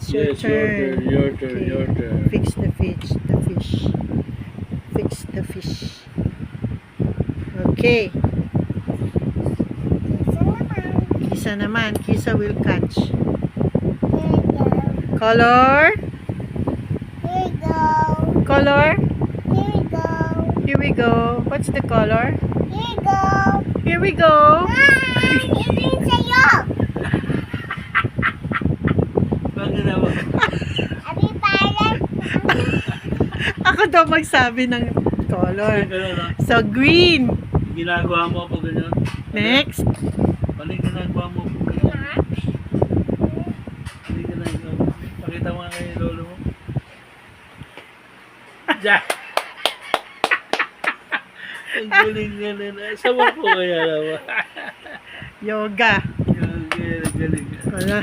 It's your Yes, your turn. turn, your turn, Okay. your turn. Fix the fish. The fish. Fix the fish. Okay. Kisa naman. Kisa will catch. Color. Color. Here we go. What's the color? Here we go. Ako daw magsabi ng color. So, green. Ginagawa mo po ganyan. Next. Paling ginagawa mo po ganyan. Paling ginagawa mo. Pakita mo nga kay lolo mo. Diyan. Ang galing-galing. Sama po kaya naman. Yoga. Galing-galing. Wala.